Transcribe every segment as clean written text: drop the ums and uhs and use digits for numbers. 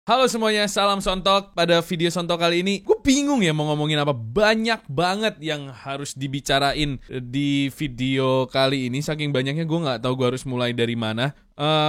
Halo semuanya, salam Sontok. Pada video Sontok kali ini, gue bingung ya mau ngomongin apa. Banyak banget yang harus dibicarain di video kali ini. Saking banyaknya gue gak tahu gue harus mulai dari mana.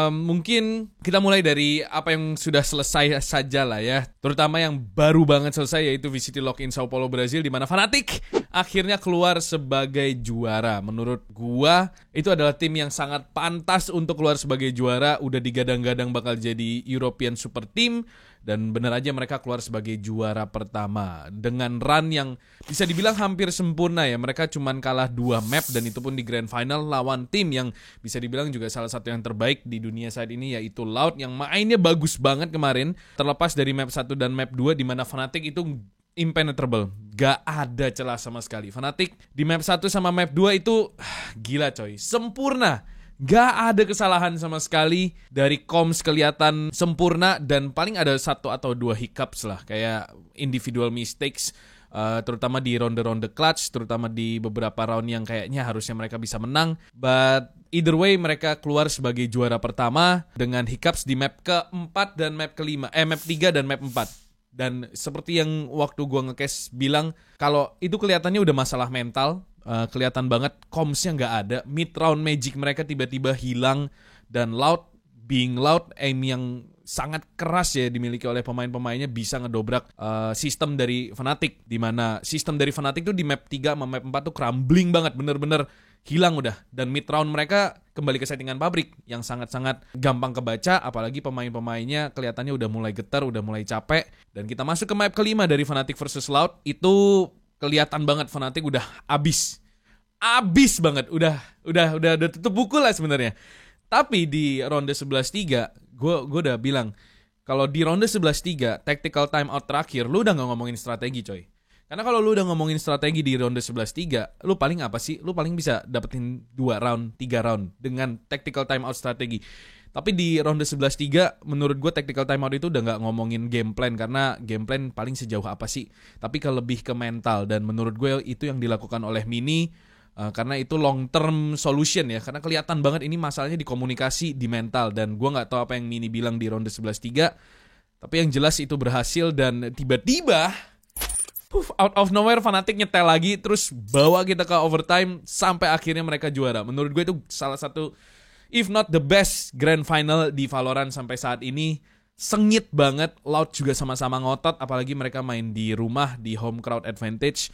Mungkin kita mulai dari apa yang sudah selesai saja lah ya. Terutama yang baru banget selesai, yaitu VCT Lock-in Sao Paulo, Brazil, di mana Fnatic akhirnya keluar sebagai juara. Menurut gua itu adalah tim yang sangat pantas untuk keluar sebagai juara. Udah digadang-gadang bakal jadi European Super Team, dan bener aja mereka keluar sebagai juara pertama dengan run yang bisa dibilang hampir sempurna ya. Mereka cuman kalah 2 map, dan itu pun di Grand Final lawan tim yang bisa dibilang juga salah satu yang terbaik di dunia saat ini, yaitu Loud, yang mainnya bagus banget kemarin. Terlepas dari map 1 dan map 2 di mana Fnatic itu impenetrable, gak ada celah sama sekali. Fnatic di map 1 sama map 2 itu gila coy, sempurna. Gak ada kesalahan sama sekali. Dari comms kelihatan sempurna, dan paling ada 1 atau 2 hiccups lah, kayak individual mistakes, terutama di ronde-ronde clutch, terutama di beberapa round yang kayaknya harusnya mereka bisa menang. But either way, mereka keluar sebagai juara pertama dengan hiccups di map ke-4 dan map ke-5, map 3 dan map 4. Dan seperti yang waktu gua nge-cast bilang, kalau itu kelihatannya udah masalah mental. Kelihatan banget comms-nya nggak ada. Mid round magic mereka tiba-tiba hilang, dan Loud, being Loud, aim yang sangat keras ya dimiliki oleh pemain-pemainnya bisa ngedobrak sistem dari Fnatic, di mana sistem dari Fnatic tuh di map 3 sama map 4 tuh crumbling banget, bener-bener hilang udah. Dan mid round mereka kembali ke settingan pabrik yang sangat-sangat gampang kebaca, apalagi pemain-pemainnya kelihatannya udah mulai getar, udah mulai capek. Dan kita masuk ke map kelima dari Fnatic versus Loud. Itu kelihatan banget Fnatic udah abis banget, udah tutup buku lah sebenarnya. Tapi di ronde 11-3 gue udah bilang, kalau di ronde 11-3 tactical timeout terakhir, lu udah gak ngomongin strategi coy. Karena kalau lu udah ngomongin strategi di ronde 11-3, lu paling apa sih? Lu paling bisa dapetin 2 round, 3 round dengan tactical timeout strategi. Tapi di ronde 11-3 menurut gue tactical timeout itu udah gak ngomongin game plan, karena game plan paling sejauh apa sih, tapi lebih ke mental. Dan menurut gue itu yang dilakukan oleh Mini, karena itu long term solution ya. Karena kelihatan banget ini masalahnya di komunikasi, di mental. Dan gue gak tahu apa yang Mini bilang di ronde 11-3, tapi yang jelas itu berhasil. Dan tiba-tiba out of nowhere Fnatic nyetel lagi, terus bawa kita ke overtime sampai akhirnya mereka juara. Menurut gue itu salah satu, if not the best grand final di Valorant sampai saat ini. Sengit banget. Loud juga sama-sama ngotot, apalagi mereka main di rumah, di home crowd advantage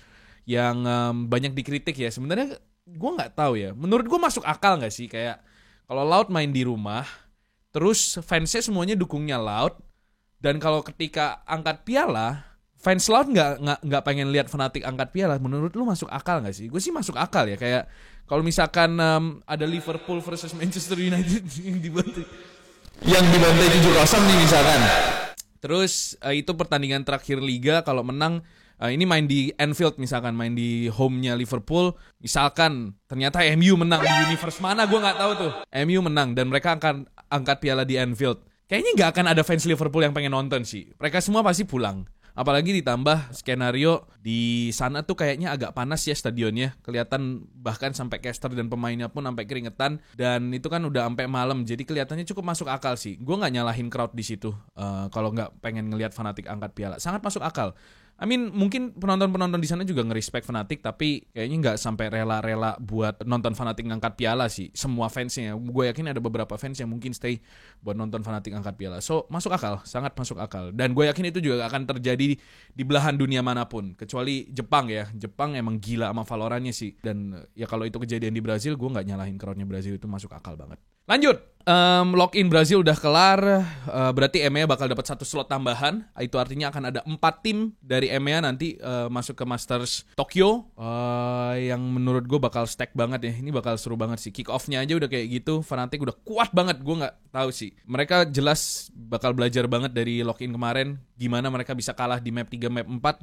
yang banyak dikritik ya. Sebenarnya gue nggak tahu ya, menurut gue masuk akal nggak sih, kayak kalau Loud main di rumah terus fansnya semuanya dukungnya Loud, dan kalau ketika angkat piala fans Loud nggak pengen lihat Fnatic angkat piala. Menurut lu masuk akal nggak sih? Gue sih masuk akal ya. Kayak kalau misalkan ada Liverpool versus Manchester United yang dibantai 7-0 nih misalkan. Terus itu pertandingan terakhir liga, kalau menang ini main di Anfield misalkan, main di home-nya Liverpool. Misalkan ternyata MU menang, di universe mana gue nggak tahu tuh. MU menang dan mereka akan angkat piala di Anfield. Kayaknya nggak akan ada fans Liverpool yang pengen nonton sih. Mereka semua pasti pulang. Apalagi ditambah skenario di sana tuh kayaknya agak panas ya stadionnya. Kelihatan bahkan sampai caster dan pemainnya pun sampai keringetan. Dan itu kan udah sampai malam, jadi kelihatannya cukup masuk akal sih. Gue nggak nyalahin crowd di situ. Kalau nggak pengen ngelihat Fnatic angkat piala, sangat masuk akal. I mean, mungkin penonton-penonton di sana juga nge-respect Fnatic, tapi kayaknya nggak sampai rela-rela buat nonton Fnatic ngangkat piala sih. Semua fansnya, gue yakin ada beberapa fans yang mungkin stay buat nonton Fnatic angkat piala. So, masuk akal, sangat masuk akal. Dan gue yakin itu juga akan terjadi di belahan dunia manapun, kecuali Jepang ya. Jepang emang gila sama Valorantnya sih. Dan ya kalau itu kejadian di Brazil, gue nggak nyalahin crowdnya Brazil, itu masuk akal banget. Lanjut. Lock-in Brazil udah kelar, berarti EMEA bakal dapat 1 slot tambahan. Itu artinya akan ada 4 tim dari EMEA nanti masuk ke Masters Tokyo, yang menurut gue bakal stack banget ya. Ini bakal seru banget sih. Kick off-nya aja udah kayak gitu. Fnatic udah kuat banget. Gue nggak tahu sih. Mereka jelas bakal belajar banget dari lock-in kemarin. Gimana mereka bisa kalah di map 3, map 4.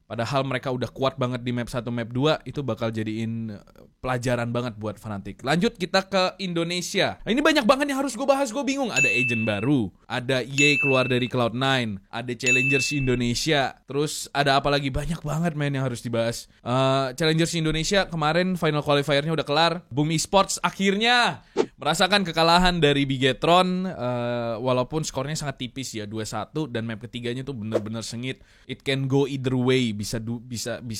Padahal mereka udah kuat banget di map 1, map 2. Itu bakal jadiin pelajaran banget buat Fnatic. Lanjut kita ke Indonesia. Nah, ini banyak banget yang harus gue bahas, gue bingung. Ada agent baru, ada EA keluar dari Cloud9, ada Challengers Indonesia. Terus ada apa lagi? Banyak banget yang harus dibahas. Challengers Indonesia kemarin final qualifiernya udah kelar. Boom Esports akhirnya merasakan kekalahan dari Bigetron, walaupun skornya sangat tipis ya 2-1, dan map ketiganya tuh bener-bener sengit. It can go either way, bisa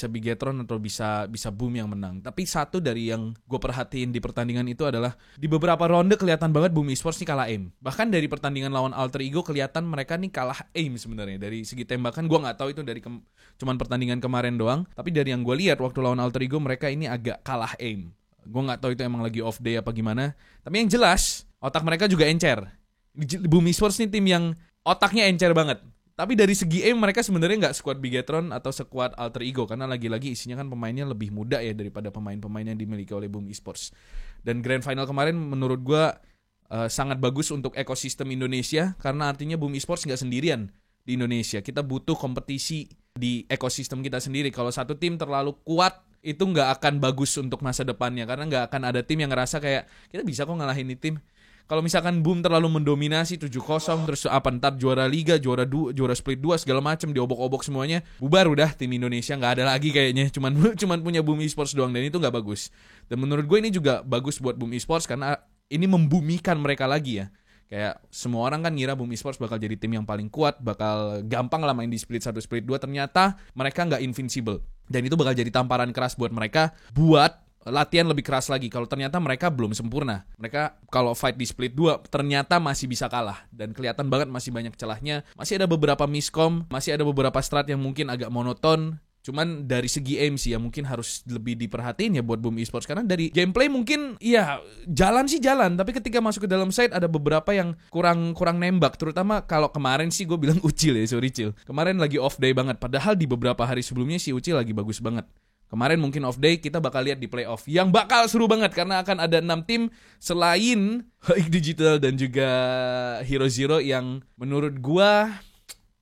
Bigetron atau bisa Boom yang menang. Tapi satu dari yang gue perhatiin di pertandingan itu adalah di beberapa ronde kelihatan banget Boom Esports nih kalah aim. Bahkan dari pertandingan lawan Alter Ego kelihatan mereka nih kalah aim sebenarnya. Dari segi tembakan gue nggak tahu itu dari cuman pertandingan kemarin doang, tapi dari yang gue lihat waktu lawan Alter Ego mereka ini agak kalah aim. Gue nggak tahu itu emang lagi off day apa gimana. Tapi yang jelas otak mereka juga encer. Boom Esports nih tim yang otaknya encer banget. Tapi dari segi aim mereka sebenarnya nggak sekuat Bigetron atau sekuat Alter Ego, karena lagi-lagi isinya kan pemainnya lebih muda ya daripada pemain-pemain yang dimiliki oleh Boom Esports. Dan Grand Final kemarin menurut gue sangat bagus untuk ekosistem Indonesia, karena artinya Boom Esports nggak sendirian di Indonesia. Kita butuh kompetisi di ekosistem kita sendiri. Kalau satu tim terlalu kuat, itu nggak akan bagus untuk masa depannya, karena nggak akan ada tim yang ngerasa kayak kita bisa kok ngalahin ini tim. Kalau misalkan Boom terlalu mendominasi 7-0, terus ntar juara liga, juara split 2 segala macam, diobok-obok semuanya, bubar udah tim Indonesia, nggak ada lagi kayaknya, cuman punya Boom Esports doang, dan itu nggak bagus. Dan menurut gue ini juga bagus buat Boom Esports karena ini membumikan mereka lagi ya. Kayak semua orang kan ngira Boom Esports bakal jadi tim yang paling kuat, bakal gampang lah main di split 1, split 2. Ternyata mereka nggak invincible. Dan itu bakal jadi tamparan keras buat mereka buat latihan lebih keras lagi. Kalau ternyata mereka belum sempurna. Mereka kalau fight di split 2 ternyata masih bisa kalah. Dan kelihatan banget masih banyak celahnya. Masih ada beberapa miscom, masih ada beberapa strat yang mungkin agak monoton. Cuman dari segi aim sih ya mungkin harus lebih diperhatiin ya buat Boom Esports. Karena dari gameplay mungkin ya jalan sih jalan, tapi ketika masuk ke dalam site ada beberapa yang kurang nembak. Terutama kalau kemarin sih gue bilang Ucil ya, sorry Cil. Kemarin lagi off day banget, padahal di beberapa hari sebelumnya si Ucil lagi bagus banget. Kemarin mungkin off day, kita bakal lihat di playoff yang bakal seru banget karena akan ada 6 tim selain Haik Digital dan juga Hero Zero yang menurut gua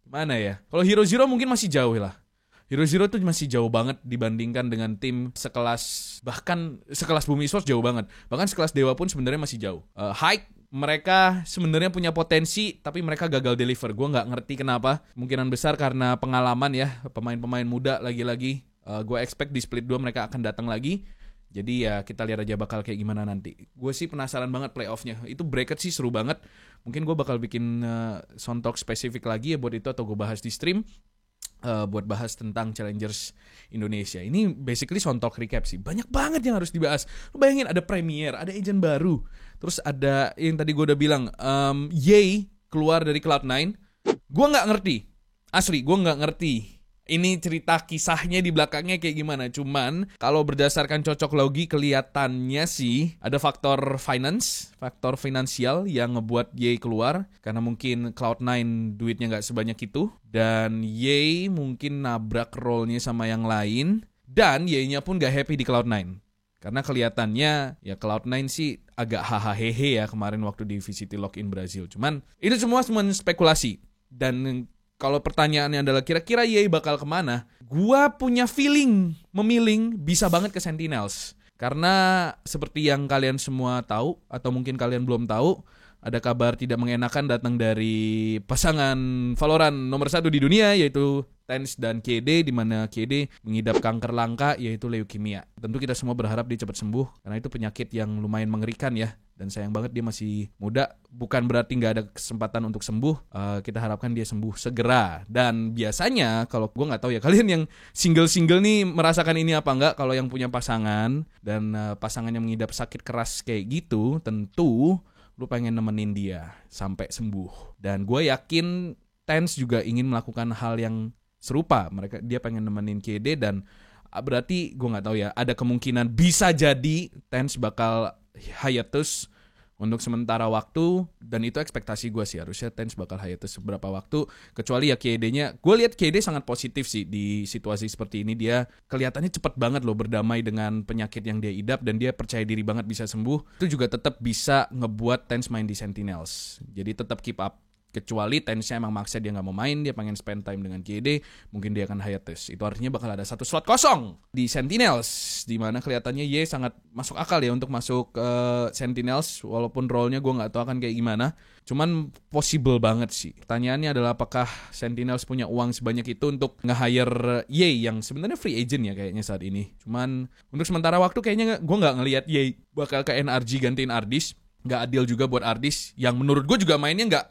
mana ya? Kalau Hero Zero mungkin masih jauh lah. Hero Zero tuh masih jauh banget dibandingkan dengan tim sekelas, bahkan sekelas Boom Esports jauh banget. Bahkan sekelas Dewa pun sebenarnya masih jauh. Haik mereka sebenarnya punya potensi, tapi mereka gagal deliver. Gue nggak ngerti kenapa. Kemungkinan besar karena pengalaman ya, pemain-pemain muda lagi-lagi. Gue expect di split 2 mereka akan datang lagi. Jadi ya kita lihat aja bakal kayak gimana nanti. Gue sih penasaran banget playoff-nya. Itu bracket sih seru banget. Mungkin gue bakal bikin Sontalk spesifik lagi ya buat itu, atau gue bahas di stream. Buat bahas tentang Challengers Indonesia. Ini basically Sontalk recap sih. Banyak banget yang harus dibahas. Lu bayangin ada Premier, ada agent baru. Terus ada yang tadi gue udah bilang, Ye keluar dari Cloud9. Gue gak ngerti. Asli, gue gak ngerti. Ini cerita kisahnya di belakangnya kayak gimana. Cuman kalau berdasarkan cocok logi kelihatannya sih ada faktor finansial yang ngebuat Ye keluar. Karena mungkin Cloud9 duitnya gak sebanyak itu. Dan Ye mungkin nabrak role-nya sama yang lain. Dan Ye-nya pun gak happy di Cloud9. Karena kelihatannya ya Cloud9 sih agak hahaha ya kemarin waktu di VCT Login Brazil. Cuman itu semua spekulasi. Dan kalau pertanyaannya adalah kira-kira Ye bakal kemana? Gua punya memilih bisa banget ke Sentinels. Karena seperti yang kalian semua tahu, atau mungkin kalian belum tahu, ada kabar tidak mengenakan datang dari pasangan Valorant nomor 1 di dunia, yaitu TenZ dan KD, di mana KD mengidap kanker langka yaitu leukemia. Tentu kita semua berharap dia cepat sembuh karena itu penyakit yang lumayan mengerikan ya. Dan sayang banget dia masih muda. Bukan berarti nggak ada kesempatan untuk sembuh. Kita harapkan dia sembuh segera. Dan biasanya kalau gue nggak tahu ya kalian yang single nih merasakan ini apa nggak. Kalau yang punya pasangan dan pasangannya mengidap sakit keras kayak gitu, tentu lu pengen nemenin dia sampai sembuh. Dan gue yakin TenZ juga ingin melakukan hal yang serupa. Dia pengen nemenin KD dan berarti gue nggak tahu ya. Ada kemungkinan bisa jadi TenZ bakal hiatus untuk sementara waktu, dan itu ekspektasi gue sih, harusnya TenZ bakal hiatus beberapa waktu, kecuali ya KD-nya. Gue lihat KD sangat positif sih di situasi seperti ini. Dia kelihatannya cepat banget loh berdamai dengan penyakit yang dia idap, dan dia percaya diri banget bisa sembuh. Itu juga tetap bisa ngebuat TenZ main di Sentinels, jadi tetap keep up. Kecuali TenZ-nya emang maksa dia gak mau main, dia pengen spend time dengan KD, mungkin dia akan hiatus. Itu artinya bakal ada 1 slot kosong di Sentinels, dimana kelihatannya Ye sangat masuk akal ya untuk masuk Sentinels, walaupun role-nya gue gak tahu akan kayak gimana. Cuman possible banget sih. Pertanyaannya adalah apakah Sentinels punya uang sebanyak itu untuk nge-hire Ye yang sebenarnya free agent ya kayaknya saat ini. Cuman untuk sementara waktu kayaknya gue gak ngelihat Ye bakal ke NRG gantiin Ardis. Nggak adil juga buat Ardis yang menurut gue juga mainnya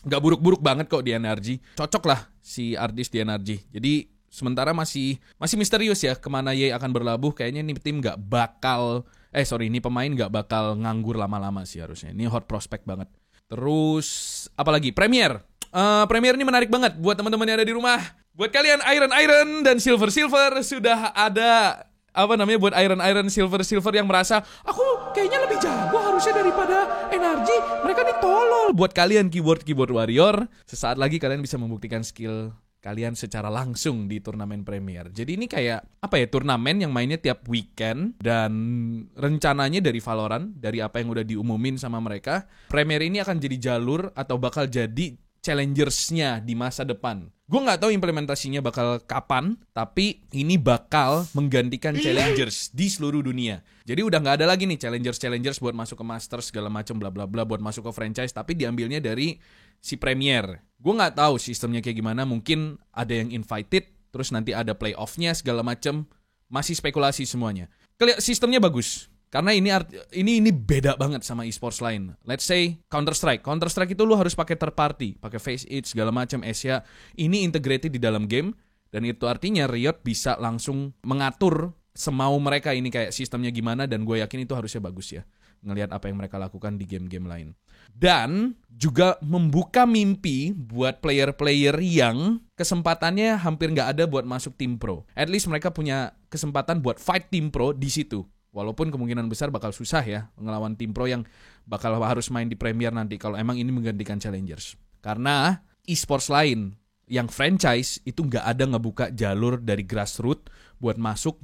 nggak buruk-buruk banget kok di NRG. Cocok lah si Ardis di NRG. Jadi sementara masih misterius ya kemana Ye akan berlabuh. Kayaknya ini tim nggak bakal ini pemain nggak bakal nganggur lama-lama sih harusnya. Ini hot prospect banget. Terus apalagi Premier. Premier ini menarik banget buat teman-teman yang ada di rumah. Buat kalian Iron dan Silver sudah ada buat Iron Silver yang merasa aku kayaknya lebih jago harusnya daripada NRG. Mereka nih tolol. Buat kalian keyboard warrior, sesaat lagi kalian bisa membuktikan skill kalian secara langsung di turnamen Premier. Jadi ini kayak turnamen yang mainnya tiap weekend dan rencananya dari Valorant, dari apa yang udah diumumin sama mereka, Premier ini akan jadi jalur atau bakal jadi challengers-nya di masa depan. Gue nggak tahu implementasinya bakal kapan, tapi ini bakal menggantikan challengers di seluruh dunia. Jadi udah nggak ada lagi nih challengers buat masuk ke Masters segala macam bla bla bla buat masuk ke franchise, tapi diambilnya dari si Premier. Gue nggak tahu sistemnya kayak gimana. Mungkin ada yang invited, terus nanti ada playoff-nya segala macam. Masih spekulasi semuanya. Sistemnya bagus. Karena ini beda banget sama esports lain. Let's say Counter-Strike itu lu harus pakai third party, pakai FaceIt segala macam Asia. Ini integrated di dalam game dan itu artinya Riot bisa langsung mengatur semau mereka ini kayak sistemnya gimana dan gue yakin itu harusnya bagus ya. Ngelihat apa yang mereka lakukan di game-game lain. Dan juga membuka mimpi buat player-player yang kesempatannya hampir nggak ada buat masuk tim pro. At least mereka punya kesempatan buat fight tim pro di situ. Walaupun kemungkinan besar bakal susah ya ngelawan tim pro yang bakal harus main di Premier nanti kalau emang ini menggantikan challengers. Karena esports lain yang franchise itu nggak ada ngebuka jalur dari grassroots buat masuk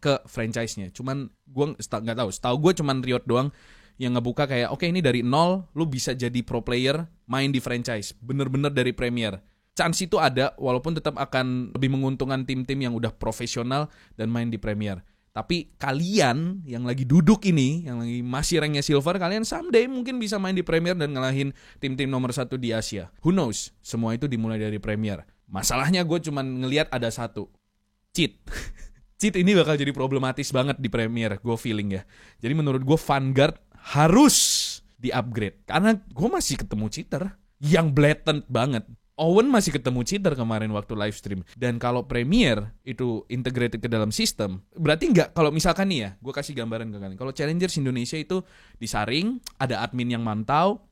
ke franchise-nya. Cuman gue nggak tahu. Setahu gue cuman Riot doang yang ngebuka kayak oke, ini dari nol lu bisa jadi pro player main di franchise. Bener-bener dari Premier. Chance itu ada walaupun tetap akan lebih menguntungkan tim-tim yang udah profesional dan main di Premier. Tapi kalian yang lagi duduk ini, yang lagi masih ranknya silver, kalian someday mungkin bisa main di Premier dan ngalahin tim-tim nomor 1 di Asia. Who knows? Semua itu dimulai dari Premier. Masalahnya gue cuma ngelihat ada satu. Cheat. Cheat ini bakal jadi problematis banget di Premier, gue feeling ya. Jadi menurut gue Vanguard harus di-upgrade. Karena gue masih ketemu cheater yang blatant banget. Owen masih ketemu cheater kemarin waktu live stream. Dan kalau Premier itu integrated ke dalam sistem, berarti nggak, kalau misalkan nih ya, gue kasih gambaran ke kalian. Kalau Challengers Indonesia itu disaring, ada admin yang mantau,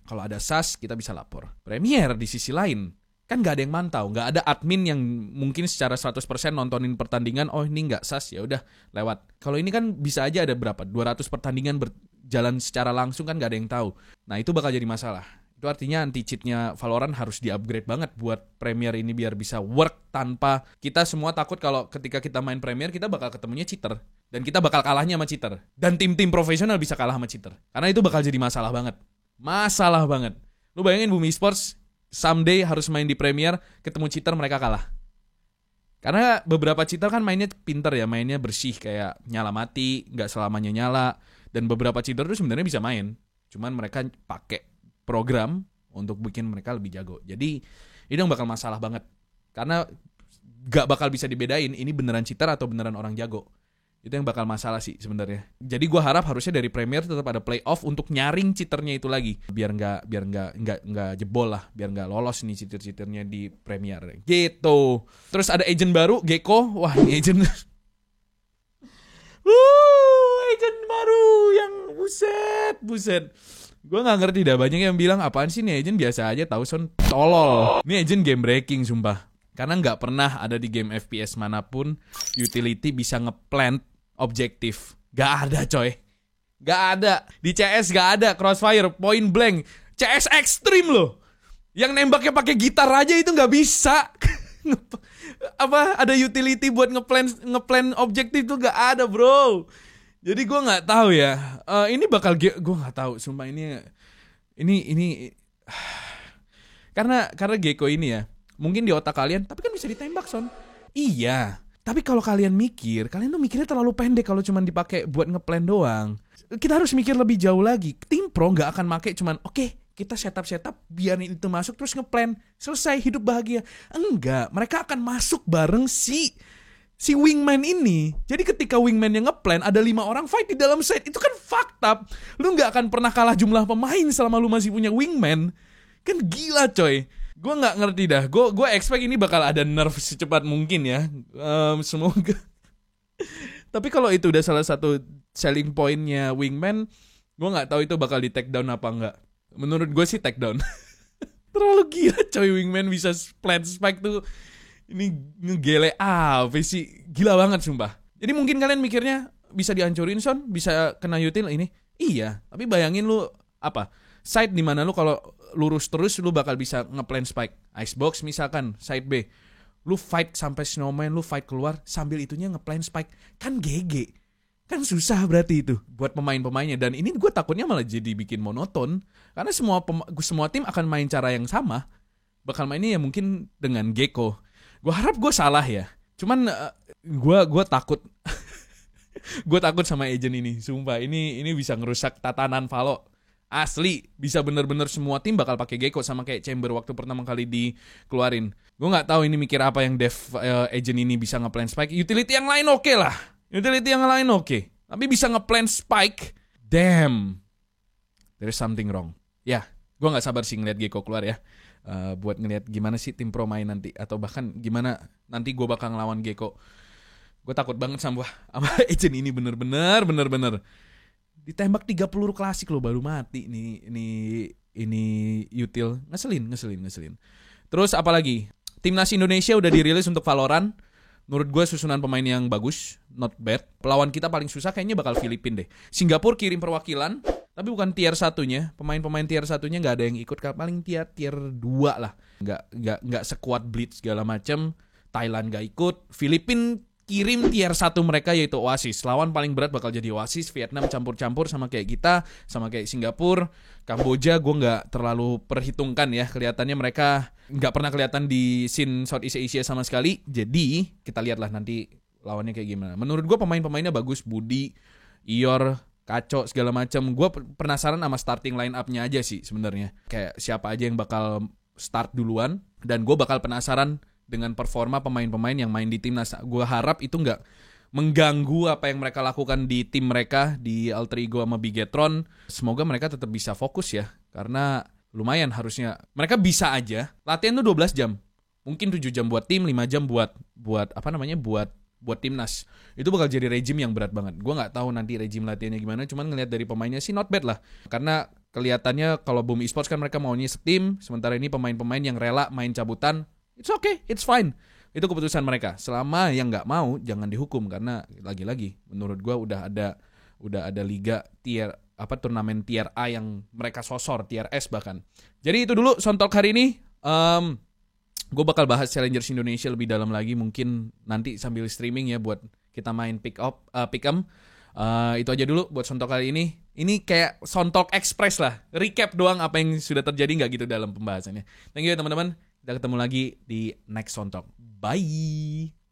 kalau ada SAS kita bisa lapor. Premier di sisi lain, kan nggak ada yang mantau, nggak ada admin yang mungkin secara 100% nontonin pertandingan, oh ini nggak SAS, ya udah lewat. Kalau ini kan bisa aja ada berapa, 200 pertandingan berjalan secara langsung kan nggak ada yang tahu. Nah itu bakal jadi masalah. Itu artinya anti-cheatnya Valorant harus di-upgrade banget buat Premier ini biar bisa work tanpa kita semua takut kalau ketika kita main Premier kita bakal ketemunya cheater. Dan kita bakal kalahnya sama cheater. Dan tim-tim profesional bisa kalah sama cheater. Karena itu bakal jadi masalah banget. Masalah banget. Lu bayangin Bumi Esports someday harus main di Premier, ketemu cheater mereka kalah. Karena beberapa cheater kan mainnya pinter ya, mainnya bersih kayak nyala mati, gak selamanya nyala. Dan beberapa cheater tuh sebenarnya bisa main. Cuman mereka pakai program untuk bikin mereka lebih jago. Jadi ini yang bakal masalah banget. Karena gak bakal bisa dibedain ini beneran cheater atau beneran orang jago. Itu yang bakal masalah sih sebenarnya. Jadi gue harap harusnya dari Premier tetap ada playoff untuk nyaring cheaternya itu lagi. Biar nggak jebol lah. Biar nggak lolos nih cheater-cheaternya di Premier. Gitu. Terus ada agent baru, Gecko. Wah ini agent. Agent baru yang buset. Gue gak ngerti dah, banyak yang bilang apaan sih nih agent biasa aja tahu son tolol. Ini agent game breaking sumpah. Karena gak pernah ada di game FPS manapun utility bisa ngeplant objektif. Gak ada coy. Gak ada. Di CS gak ada crossfire, point blank. CS Extreme loh. Yang nembaknya pakai gitar aja itu gak bisa. Apa ada utility buat ngeplan objektif tuh gak ada bro. Jadi gue nggak tahu ya. Ini bakal gue nggak tahu. Sumpah ini karena Gecko ini ya. Mungkin di otak kalian, tapi kan bisa ditembak son. Iya. Tapi kalau kalian tuh mikirnya terlalu pendek kalau cuma dipakai buat ngeplan doang. Kita harus mikir lebih jauh lagi. Tim pro nggak akan pakai cuman oke, kita setup biarin itu masuk terus ngeplan selesai hidup bahagia. Enggak, mereka akan masuk bareng si si wingman ini. Jadi ketika wingman-nya ngeplan ada 5 orang fight di dalam set, itu kan fucked up. Lu nggak akan pernah kalah jumlah pemain selama lu masih punya wingman. Kan gila coy. Gue nggak ngerti dah. Gue expect ini bakal ada nerf secepat mungkin ya. Semoga. Tapi kalau itu udah salah satu selling point-nya wingman, gue nggak tahu itu bakal di take down apa enggak. Menurut gue sih take down. Terlalu gila coy, wingman bisa plant spike tuh. Ini ngegele apa sih? Gila banget sumpah. Jadi mungkin kalian mikirnya bisa dihancurin Son, bisa kena util ini. Iya, tapi bayangin lu apa? Side di mana lu kalau lurus terus lu bakal bisa ngeplan spike. Icebox misalkan, side B. Lu fight sampai snowman, lu fight keluar sambil itunya ngeplan spike. Kan GG. Kan susah berarti itu buat pemain-pemainnya. Dan ini gue takutnya malah jadi bikin monoton. Karena semua tim akan main cara yang sama. Bakal mainnya ya mungkin dengan Gecko. Gue harap gue salah ya. Cuman gue takut. Gue takut sama agent ini. Sumpah ini bisa ngerusak tatanan Valo. Asli. Bisa bener-bener semua tim bakal pakai Gecko. Sama kayak Chamber waktu pertama kali dikeluarin. Gue gak tahu ini mikir apa yang dev agent ini bisa ngeplan spike. Utility yang lain oke lah. Utility yang lain oke. Tapi bisa ngeplan spike. Damn. There is something wrong. Ya. Gue gak sabar sih ngeliat Gecko keluar ya. Buat ngeliat gimana sih tim pro main nanti. Atau bahkan gimana nanti gue bakal ngelawan Gecko. Gue takut banget sama agent ini bener-bener. Ditembak 3 peluru klasik loh baru mati. Ini util. Ngeselin. Terus apalagi? Timnas Indonesia udah dirilis untuk Valorant. Menurut gue susunan pemain yang bagus. Not bad. Pelawan kita paling susah kayaknya bakal Filipina deh. Singapura kirim perwakilan. Tapi bukan tier 1-nya. Pemain-pemain tier 1-nya gak ada yang ikut. Paling tier 2 lah. Gak sekuat Blitz segala macem. Thailand gak ikut. Filipina kirim tier 1 mereka yaitu Oasis. Lawan paling berat bakal jadi Oasis. Vietnam campur-campur sama kayak kita. Sama kayak Singapura. Kamboja gue gak terlalu perhitungkan ya. Kelihatannya mereka gak pernah kelihatan di scene Southeast Asia sama sekali. Jadi kita lihatlah nanti lawannya kayak gimana. Menurut gue pemain-pemainnya bagus. Budi, Ior, Kaco segala macam. Gue penasaran sama starting line up-nya aja sih sebenarnya. Kayak siapa aja yang bakal start duluan. Dan gue bakal penasaran dengan performa pemain-pemain yang main di timnas. Gue harap itu nggak mengganggu apa yang mereka lakukan di tim mereka di Alter Ego sama Bigetron. Semoga mereka tetap bisa fokus ya. Karena lumayan harusnya. Mereka bisa aja. Latihan tuh 12 jam. Mungkin 7 jam buat tim, 5 jam buat timnas. Itu bakal jadi regime yang berat banget. Gue gak tahu nanti regime latihannya gimana. Cuman ngelihat dari pemainnya sih not bad lah. Karena kelihatannya kalau Boom Esports kan mereka maunya setim. Sementara ini pemain-pemain yang rela main cabutan. It's okay, it's fine. Itu keputusan mereka. Selama yang gak mau jangan dihukum. Karena lagi-lagi menurut gue udah ada liga turnamen tier A yang mereka sosor, tier S bahkan. Jadi itu dulu Sontalk hari ini. Gue bakal bahas Challengers Indonesia lebih dalam lagi mungkin nanti sambil streaming ya buat kita main pick em. Itu aja dulu buat Sontalk kali ini. Ini kayak Sontalk Express lah. Recap doang apa yang sudah terjadi gak gitu dalam pembahasannya. Thank you teman-teman. Kita ketemu lagi di next Sontalk. Bye.